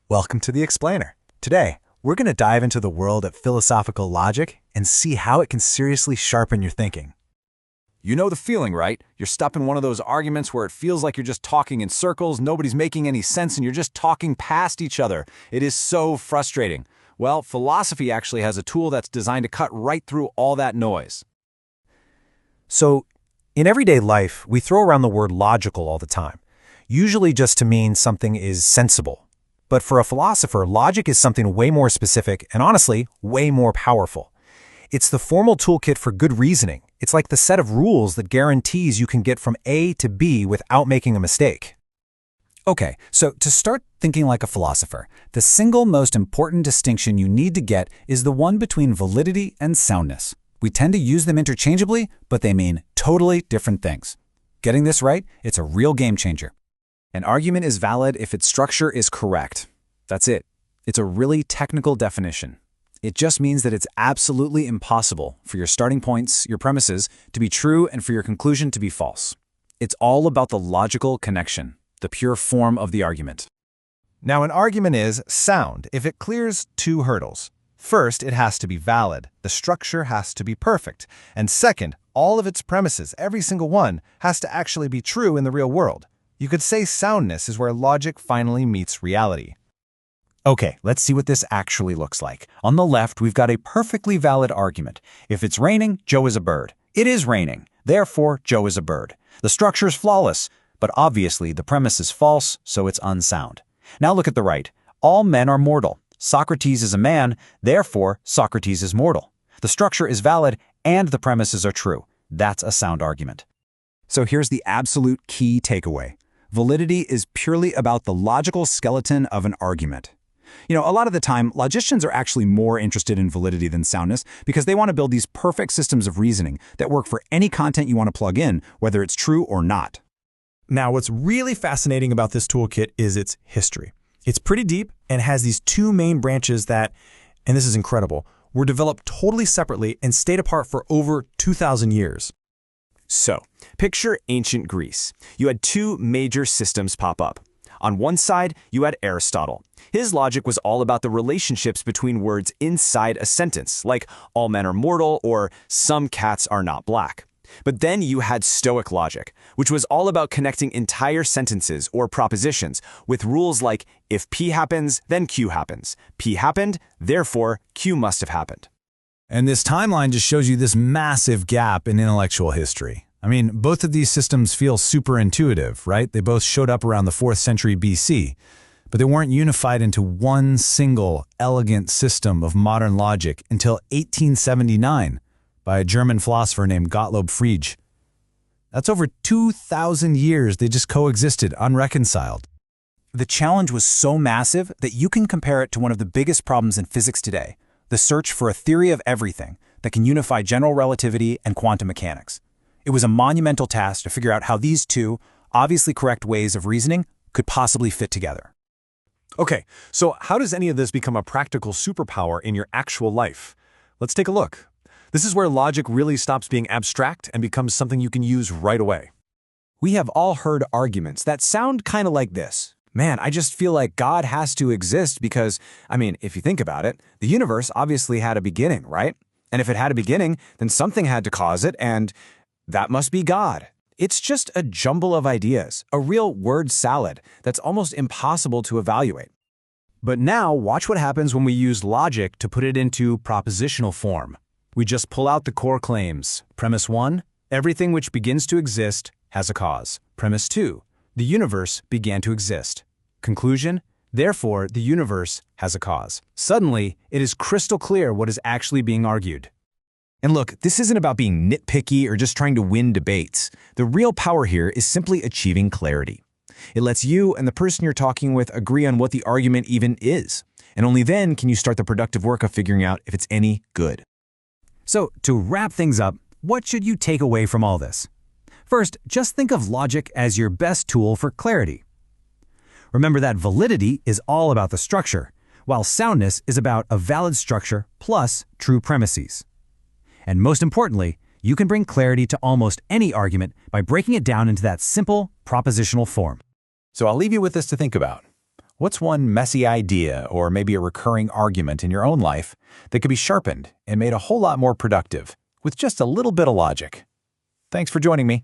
Welcome to The Explainer. Today, we're going to dive into the world of philosophical logic and see how it can seriously sharpen your thinking. You know the feeling, right? You're stuck in one of those arguments where it feels like you're just talking in circles, nobody's making any sense, and you're just talking past each other. It is so frustrating. Well, philosophy actually has a tool that's designed to cut right through all that noise. So, in everyday life, we throw around the word logical all the time, usually just to mean something is sensible. But for a philosopher, logic is something way more specific and honestly, way more powerful. It's the formal toolkit for good reasoning. It's like the set of rules that guarantees you can get from A to B without making a mistake. Okay, so to start thinking like a philosopher, the single most important distinction you need to get is the one between validity and soundness. We tend to use them interchangeably, but they mean totally different things. Getting this right, it's a real game changer. An argument is valid if its structure is correct. That's it. It's a really technical definition. It just means that it's absolutely impossible for your starting points, your premises, to be true and for your conclusion to be false. It's all about the logical connection, the pure form of the argument. Now, an argument is sound if it clears two hurdles. First, it has to be valid. The structure has to be perfect. And second, all of its premises, every single one, has to actually be true in the real world. You could say soundness is where logic finally meets reality. Okay, let's see what this actually looks like. On the left, we've got a perfectly valid argument. If it's raining, Joe is a bird. It is raining. Therefore, Joe is a bird. The structure is flawless, but obviously the premise is false, so it's unsound. Now look at the right. All men are mortal. Socrates is a man, therefore Socrates is mortal. The structure is valid and the premises are true. That's a sound argument. So here's the absolute key takeaway. Validity is purely about the logical skeleton of an argument. A lot of the time, logicians are actually more interested in validity than soundness because they want to build these perfect systems of reasoning that work for any content you want to plug in, whether it's true or not. Now, what's really fascinating about this toolkit is its history. It's pretty deep and has these two main branches that, and this is incredible, were developed totally separately and stayed apart for over 2,000 years. So, picture ancient Greece. You had two major systems pop up. On one side, you had Aristotle. His logic was all about the relationships between words inside a sentence, like all men are mortal or some cats are not black. But then you had Stoic logic, which was all about connecting entire sentences or propositions with rules like if P happens, then Q happens. P happened, therefore Q must have happened. And this timeline just shows you this massive gap in intellectual history. I mean, both of these systems feel super intuitive, right? They both showed up around the 4th century BC, but they weren't unified into one single, elegant system of modern logic until 1879 by a German philosopher named Gottlob Frege. That's over 2,000 years they just coexisted unreconciled. The challenge was so massive that you can compare it to one of the biggest problems in physics today, the search for a theory of everything that can unify general relativity and quantum mechanics. It was a monumental task to figure out how these two, obviously correct ways of reasoning could possibly fit together. Okay, so how does any of this become a practical superpower in your actual life? Let's take a look. This is where logic really stops being abstract and becomes something you can use right away. We have all heard arguments that sound kind of like this. Man, I just feel like God has to exist because, if you think about it, the universe obviously had a beginning, right? And if it had a beginning, then something had to cause it, and that must be God. It's just a jumble of ideas, a real word salad that's almost impossible to evaluate. But now, watch what happens when we use logic to put it into propositional form. We just pull out the core claims. Premise 1, everything which begins to exist has a cause. Premise 2, the universe began to exist. Conclusion, therefore, the universe has a cause. Suddenly, it is crystal clear what is actually being argued. And look, this isn't about being nitpicky or just trying to win debates. The real power here is simply achieving clarity. It lets you and the person you're talking with agree on what the argument even is. And only then can you start the productive work of figuring out if it's any good. So, to wrap things up, what should you take away from all this? First, just think of logic as your best tool for clarity. Remember that validity is all about the structure, while soundness is about a valid structure plus true premises. And most importantly, you can bring clarity to almost any argument by breaking it down into that simple, propositional form. So I'll leave you with this to think about. What's one messy idea or maybe a recurring argument in your own life that could be sharpened and made a whole lot more productive with just a little bit of logic? Thanks for joining me.